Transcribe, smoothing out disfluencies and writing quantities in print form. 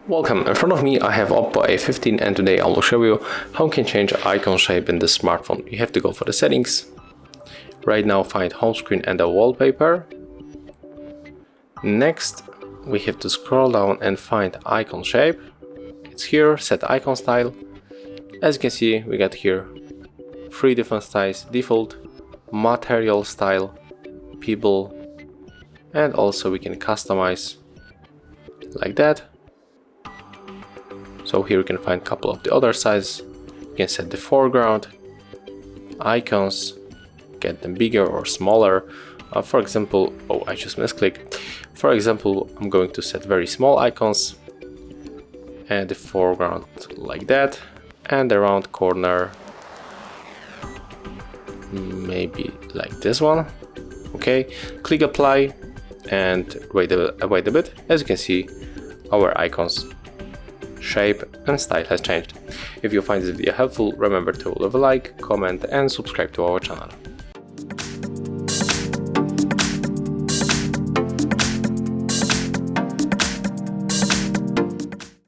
Welcome, in front of me I have OPPO A15 and today I will show you how you can change icon shape in the smartphone. You have to go for the settings. Right now find home screen and the wallpaper. Next we have to scroll down and find icon shape. It's here, set icon style. As you can see, we got here 3 different styles: default, material style, people, and also we can customize like that. So here you can find a couple of the other sizes. You can set the foreground, icons, get them bigger or smaller. For example, oh, I just misclicked. For example, I'm going to set very small icons and the foreground like that, and the round corner maybe like this one. Okay, click apply and wait a bit. As you can see, our icons shape and style has changed. If you find this video helpful, remember to leave a like, comment and subscribe to our channel.